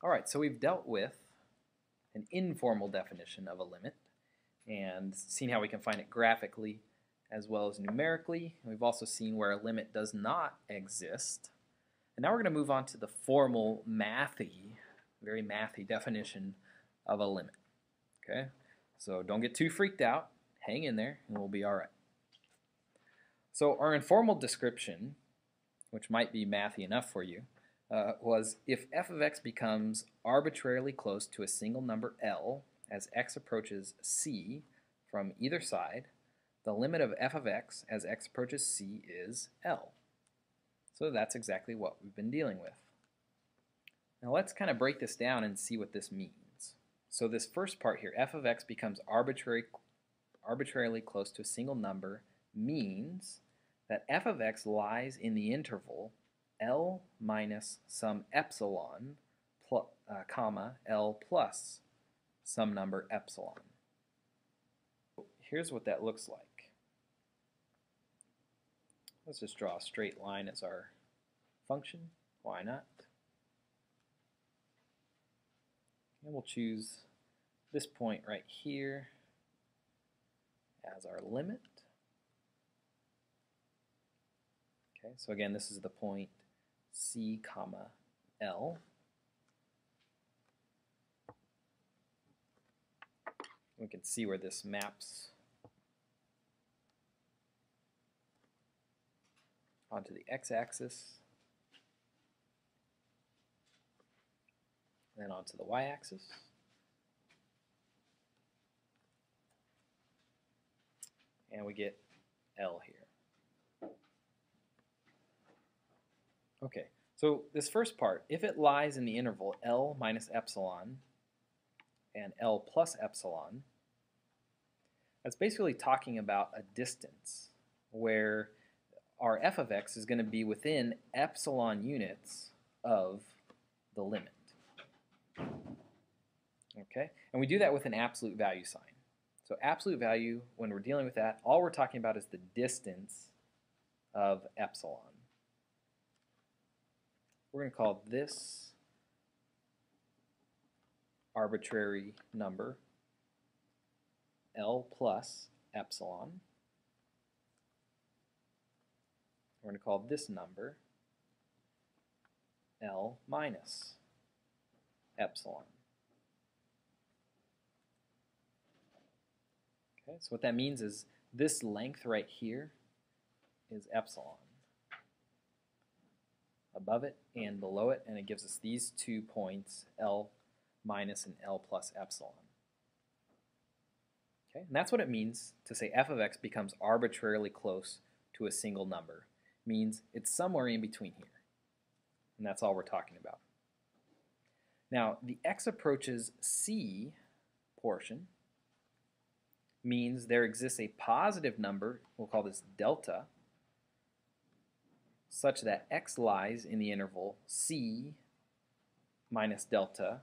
Alright, so we've dealt with an informal definition of a limit and seen how we can find it graphically as well as numerically. We've also seen where a limit does not exist. And now we're going to move on to the formal very mathy definition of a limit. Okay, so don't get too freaked out. Hang in there and we'll be alright. So our informal description, which might be mathy enough for you, was if f of x becomes arbitrarily close to a single number L as x approaches c from either side, the limit of f of x as x approaches c is L. So that's exactly what we've been dealing with. Now let's kind of break this down and see what this means. So this first part here, f of x becomes arbitrarily close to a single number, means that f of x lies in the interval L minus some epsilon, comma, L plus some number epsilon. Here's what that looks like. Let's just draw a straight line as our function. Why not? And we'll choose this point right here as our limit. Okay, so again, this is the point C, comma, L. We can see where this maps onto the x-axis, then onto the y-axis. And we get L here. Okay, so this first part, if it lies in the interval L minus epsilon and L plus epsilon, that's basically talking about a distance where our f of x is going to be within epsilon units of the limit. Okay, and we do that with an absolute value sign. So absolute value, when we're dealing with that, all we're talking about is the distance of epsilon. We're going to call this arbitrary number L plus epsilon. We're going to call this number L minus epsilon. Okay, so what that means is this length right here is epsilon. Above it and below it, and it gives us these 2 points, L minus and L plus epsilon. Okay, and that's what it means to say f of x becomes arbitrarily close to a single number. It means it's somewhere in between here. And that's all we're talking about. Now, the x approaches c portion means there exists a positive number, we'll call this delta, such that x lies in the interval c minus delta,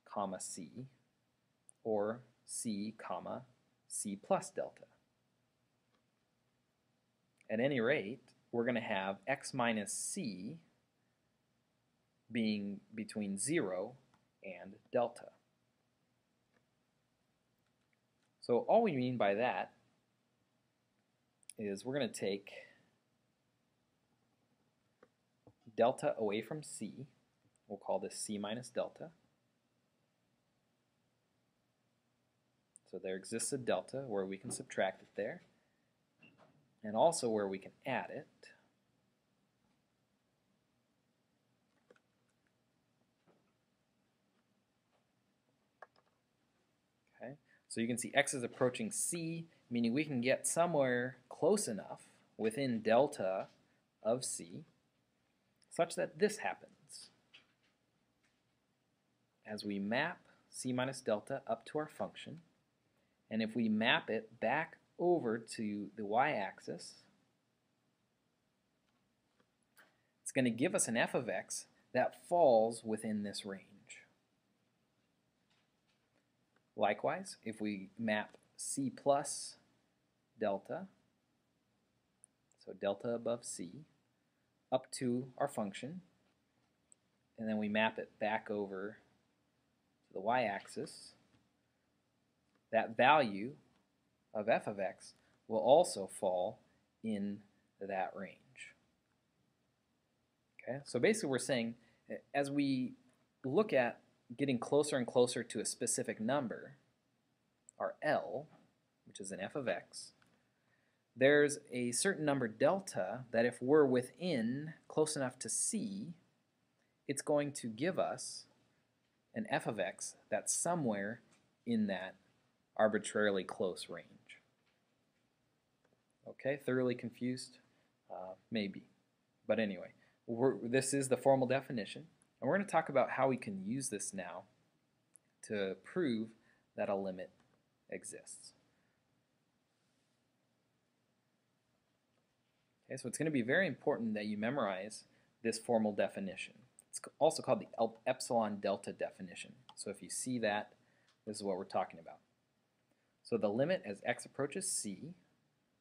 comma c, or c, comma, c plus delta. At any rate, we're going to have x minus c being between 0 and delta. So all we mean by that is we're going to take delta away from c. We'll call this c minus delta. So there exists a delta where we can subtract it there, and also where we can add it. Okay, so you can see x is approaching c, meaning we can get somewhere close enough within delta of c such that this happens. As we map c minus delta up to our function, and if we map it back over to the y-axis, it's going to give us an f of x that falls within this range. Likewise, if we map c plus delta, so delta above c, up to our function, and then we map it back over to the y-axis, that value of f of x will also fall in that range. Okay, so basically we're saying as we look at getting closer and closer to a specific number, our L, which is an f of x, there's a certain number delta that if we're within close enough to c, it's going to give us an f of x that's somewhere in that arbitrarily close range. Okay, thoroughly confused? Maybe. But anyway, this is the formal definition, and we're going to talk about how we can use this now to prove that a limit exists. Okay, so it's going to be very important that you memorize this formal definition. It's also called the epsilon delta definition. So if you see that, this is what we're talking about. So the limit as x approaches c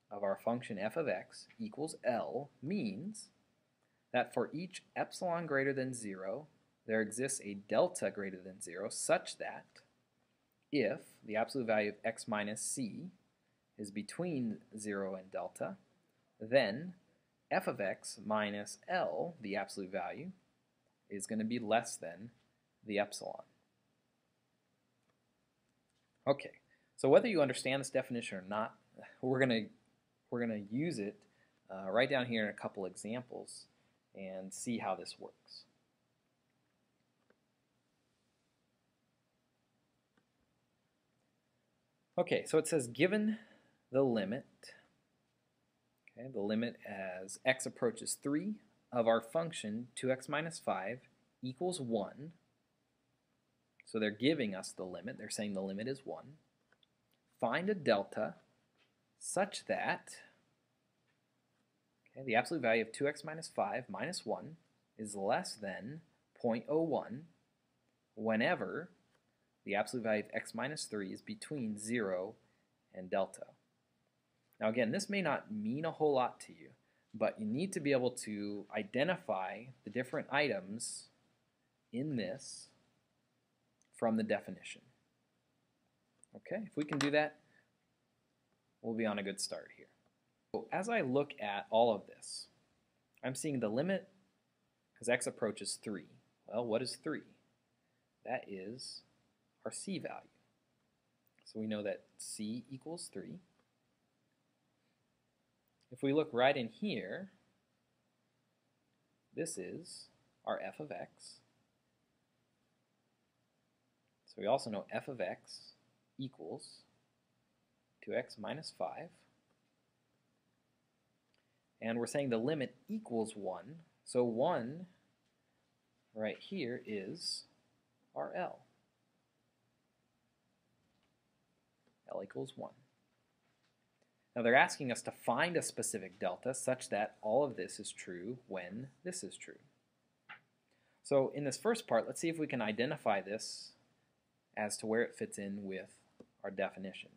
of our function f of x equals L means that for each epsilon greater than 0, there exists a delta greater than 0 such that if the absolute value of x minus c is between 0 and delta, then f of x minus L, the absolute value, is going to be less than the epsilon. Okay, so whether you understand this definition or not, we're going to use it right down here in a couple examples and see how this works. Okay, so it says given the limit, the limit as x approaches 3 of our function 2x minus 5 equals 1. So they're giving us the limit. They're saying the limit is 1. Find a delta such that the absolute value of 2x minus 5 minus 1 is less than 0.01 whenever the absolute value of x minus 3 is between 0 and delta. Now again, this may not mean a whole lot to you, but you need to be able to identify the different items in this from the definition. Okay, if we can do that, we'll be on a good start here. So as I look at all of this, I'm seeing the limit as x approaches 3. Well, what is 3? That is our c value. So we know that c equals 3. If we look right in here, this is our f of x. So we also know f of x equals 2x minus 5. And we're saying the limit equals 1. So 1 right here is our L. L equals 1. Now they're asking us to find a specific delta such that all of this is true when this is true. So in this first part, let's see if we can identify this as to where it fits in with our definition.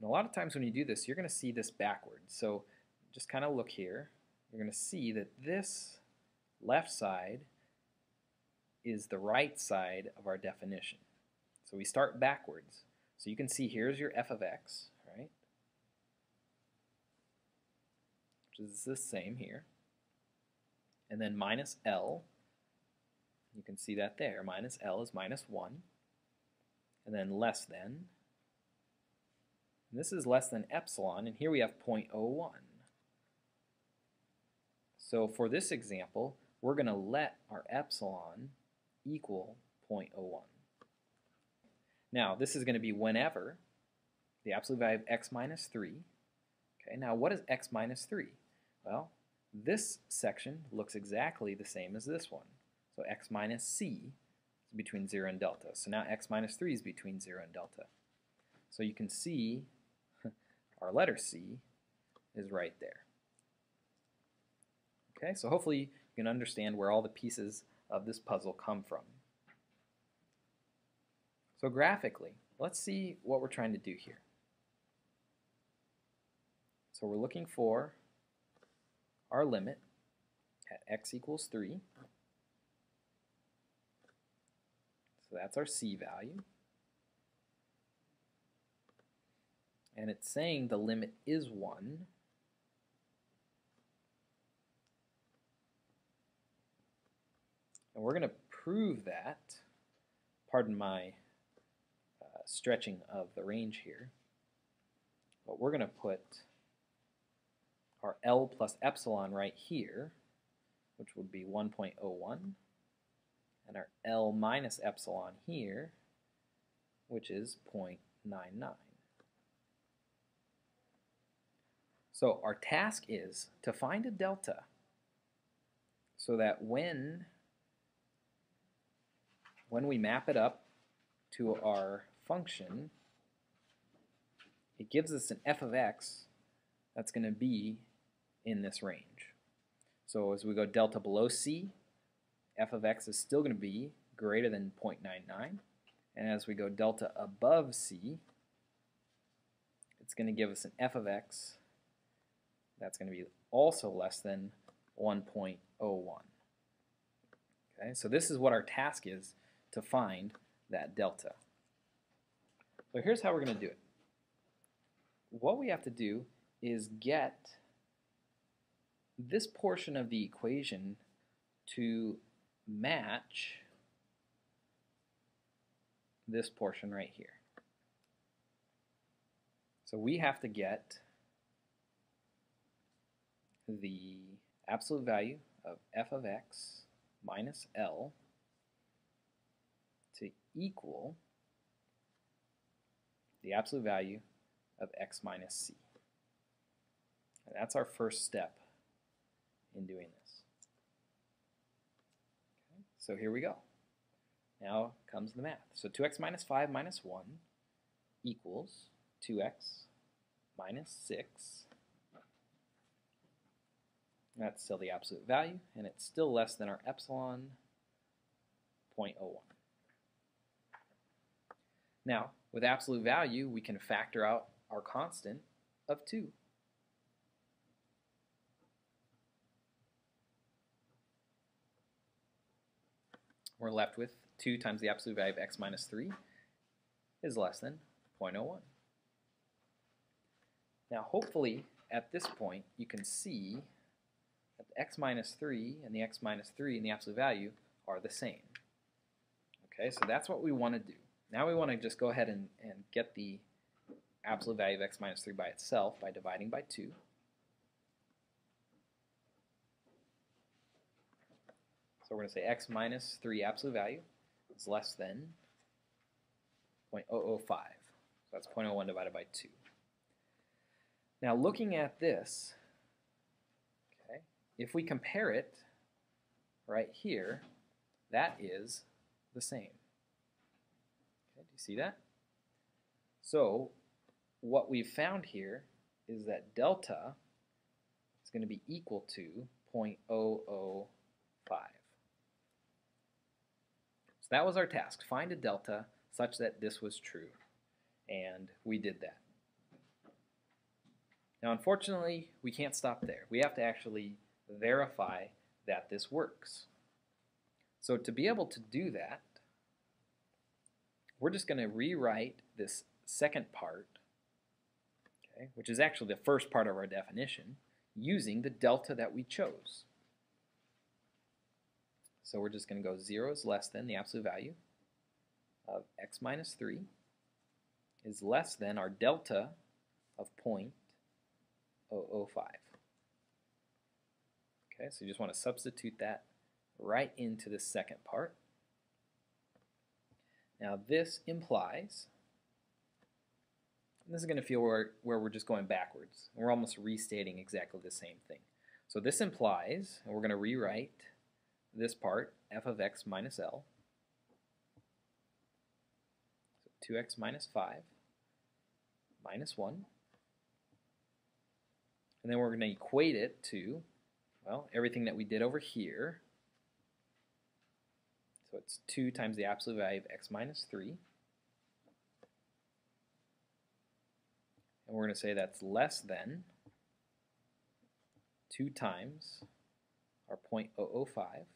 And a lot of times when you do this, you're going to see this backwards. So just kind of look here. You're going to see that this left side is the right side of our definition. So we start backwards. So you can see here's your f of x, right? Which is the same here. And then minus L, you can see that there. Minus L is minus 1. And then less than. And this is less than epsilon, and here we have 0.01. So for this example, we're going to let our epsilon equal 0.01. Now, this is going to be whenever the absolute value of x minus 3. Okay, now what is x minus 3? Well, this section looks exactly the same as this one. So x minus c is between 0 and delta. So now x minus 3 is between 0 and delta. So you can see our letter C is right there. Okay, so hopefully you can understand where all the pieces of this puzzle come from. So graphically, let's see what we're trying to do here. So we're looking for our limit at x equals 3. So that's our c value. And it's saying the limit is 1. And we're going to prove that, pardon my stretching of the range here, but we're going to put our L plus epsilon right here, which would be 1.01, and our L minus epsilon here, which is 0.99. So our task is to find a delta so that when we map it up to our function, it gives us an f of x that's going to be in this range. So as we go delta below c, f of x is still going to be greater than 0.99. And as we go delta above c, it's going to give us an f of x that's going to be also less than 1.01. Okay, so this is what our task is, to find that delta. So here's how we're going to do it. What we have to do is get this portion of the equation to match this portion right here. So we have to get the absolute value of f of x minus L to equal the absolute value of x minus c. And that's our first step in doing this. Okay, so here we go. Now comes the math. So 2x minus 5 minus 1 equals 2x minus 6. That's still the absolute value, and it's still less than our epsilon 0.01. Now, with absolute value, we can factor out our constant of 2. We're left with 2 times the absolute value of x minus 3 is less than 0.01. Now, hopefully, at this point, you can see that the x minus 3 and the x minus 3 and the absolute value are the same. Okay, so that's what we want to do. Now we want to just go ahead and get the absolute value of x minus 3 by itself by dividing by 2. So we're going to say x minus 3 absolute value is less than 0.005. So that's 0.01 divided by 2. Now looking at this, okay, if we compare it right here, that is the same. Okay, do you see that? So what we've found here is that delta is going to be equal to 0.005. So that was our task, find a delta such that this was true, and we did that. Now unfortunately, we can't stop there. We have to actually verify that this works. So to be able to do that, we're just going to rewrite this second part, okay, which is actually the first part of our definition, using the delta that we chose. So we're just going to go 0 is less than the absolute value of x minus 3 is less than our delta of 0.005. Okay, so you just want to substitute that right into the second part. Now this implies, and this is going to feel where we're just going backwards. We're almost restating exactly the same thing. So this implies, and we're going to rewrite this part, f of x minus L. So 2x minus 5 minus 1. And then we're going to equate it to, well, everything that we did over here. So it's 2 times the absolute value of x minus 3. And we're going to say that's less than 2 times our 0.005.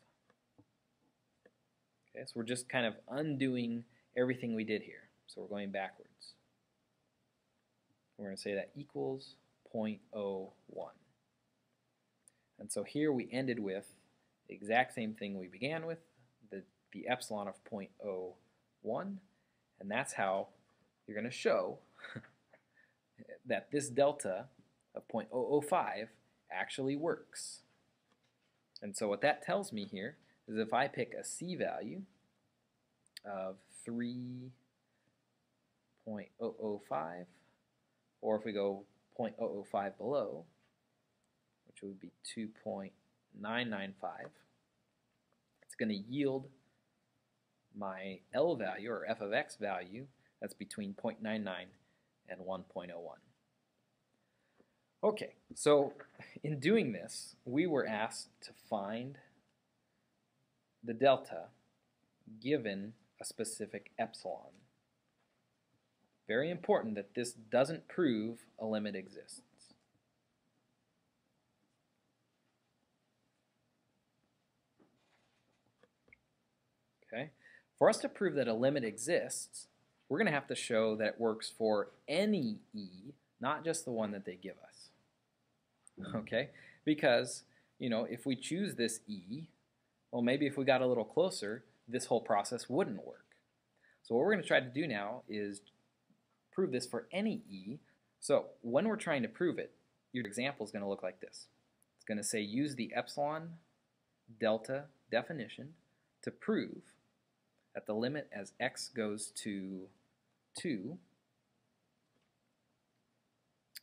Okay, so we're just kind of undoing everything we did here. So we're going backwards. We're going to say that equals 0.01. And so here we ended with the exact same thing we began with, the epsilon of 0.01, and that's how you're going to show that this delta of 0.005 actually works. And so what that tells me here is if I pick a C value of 3.005, or if we go 0.005 below, which would be 2.995, it's going to yield my L value, or f of x value, that's between 0.99 and 1.01. Okay, so in doing this, we were asked to find the delta given a specific epsilon. Very important that this doesn't prove a limit exists. Okay? For us to prove that a limit exists, we're going to have to show that it works for any e, not just the one that they give us. Okay? Because, you know, if we choose this e, well, maybe if we got a little closer, this whole process wouldn't work. So what we're going to try to do now is prove this for any e. So when we're trying to prove it, your example is going to look like this. It's going to say use the epsilon delta definition to prove that the limit as x goes to 2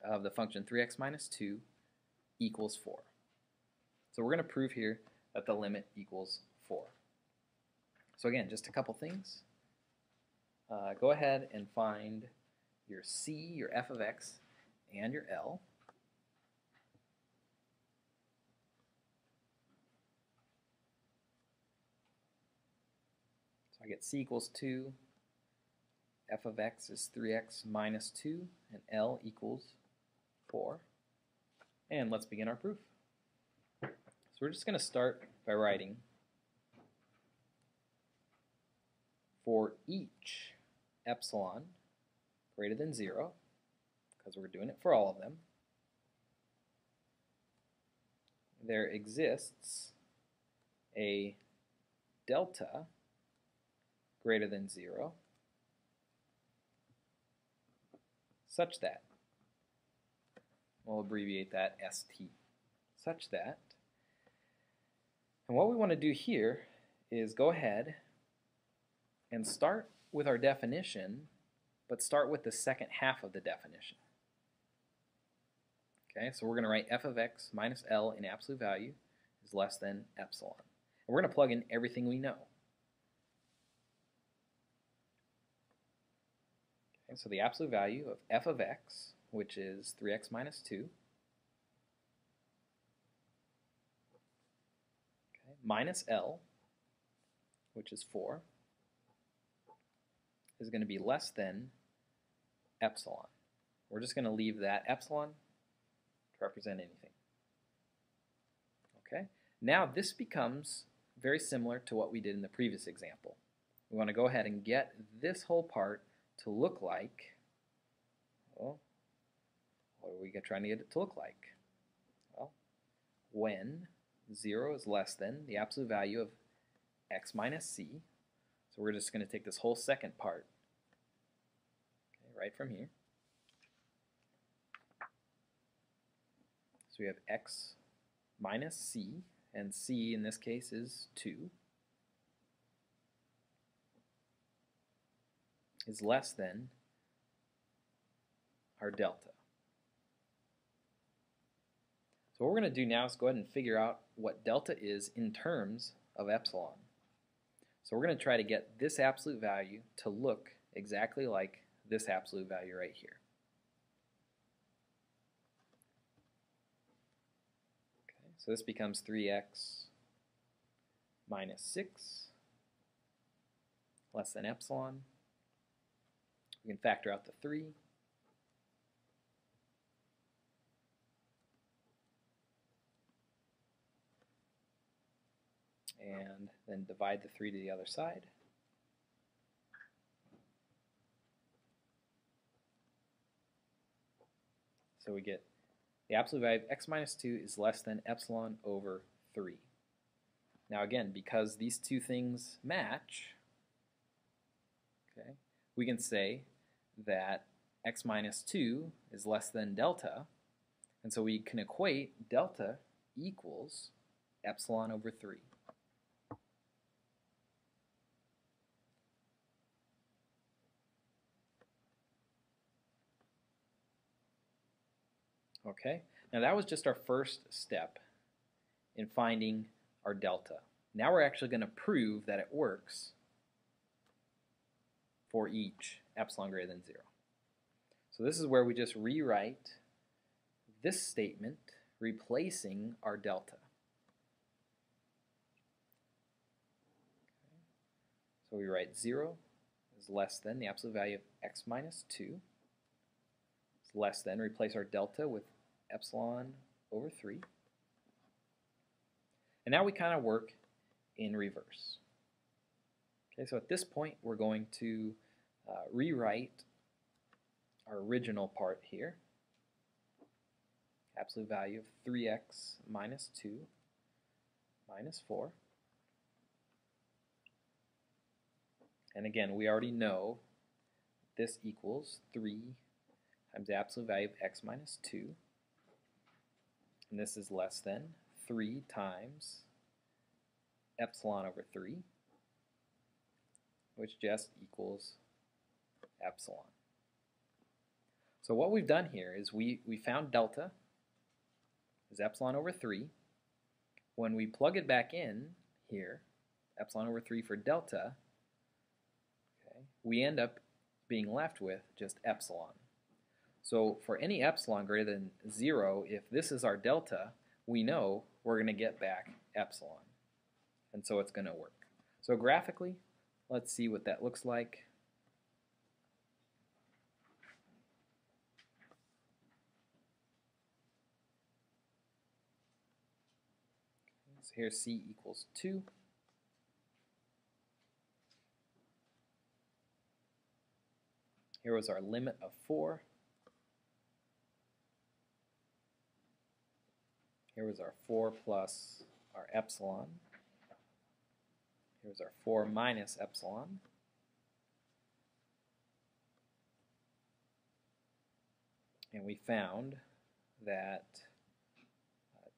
of the function 3x minus 2 equals 4. So we're going to prove here that the limit equals 4. So again, just a couple things. Go ahead and find your C, your f of x, and your L. So I get C equals 2, f of x is 3x minus 2, and L equals 4. And let's begin our proof. So we're just going to start by writing for each epsilon greater than 0, because we're doing it for all of them, there exists a delta greater than 0 such that, we'll abbreviate that ST, such that, and what we want to do here is go ahead and start with our definition, but start with the second half of the definition. Okay, so we're going to write f of x minus L in absolute value is less than epsilon. And we're going to plug in everything we know. Okay, so the absolute value of f of x, which is 3x minus 2, okay, minus L, which is 4, is going to be less than epsilon. We're just going to leave that epsilon to represent anything. Okay. Now this becomes very similar to what we did in the previous example. We want to go ahead and get this whole part to look like, well, what are we trying to get it to look like? Well, when 0 is less than the absolute value of x minus c, so we're just going to take this whole second part, okay, right from here. So we have x minus c, and c in this case is 2, is less than our delta. So what we're going to do now is go ahead and figure out what delta is in terms of epsilon. So we're going to try to get this absolute value to look exactly like this absolute value right here. Okay, so this becomes 3x minus 6 less than epsilon. We can factor out the 3. and then divide the 3 to the other side. So we get the absolute value of x minus 2 is less than epsilon over 3. Now again, because these two things match, okay, we can say that x minus 2 is less than delta, and so we can equate delta equals epsilon over 3. Okay, now that was just our first step in finding our delta. Now we're actually going to prove that it works for each epsilon greater than 0. So this is where we just rewrite this statement replacing our delta. So we write 0 is less than the absolute value of x minus 2. It's less than, replace our delta with epsilon over 3. And now we kind of work in reverse. Okay, so at this point we're going to rewrite our original part here. Absolute value of 3x minus 2 minus 4. And again, we already know this equals 3 times the absolute value of x minus 2. And this is less than 3 times epsilon over 3, which just equals epsilon. So what we've done here is we found delta is epsilon over 3. When we plug it back in here, epsilon over 3 for delta, okay, we end up being left with just epsilon. So for any epsilon greater than 0, if this is our delta, we know we're going to get back epsilon. And so it's going to work. So graphically, let's see what that looks like. So here's c equals 2. Here was our limit of 4. Here was our 4 plus our epsilon. Here's our 4 minus epsilon. And we found that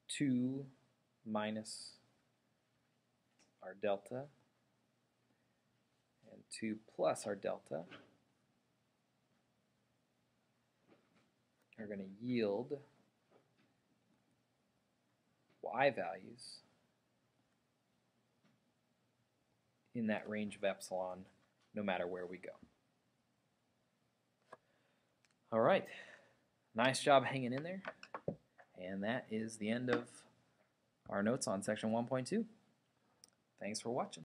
2 minus our delta and 2 plus our delta are going to yield y values in that range of epsilon no matter where we go. All right, nice job hanging in there. And that is the end of our notes on section 1.2. Thanks for watching.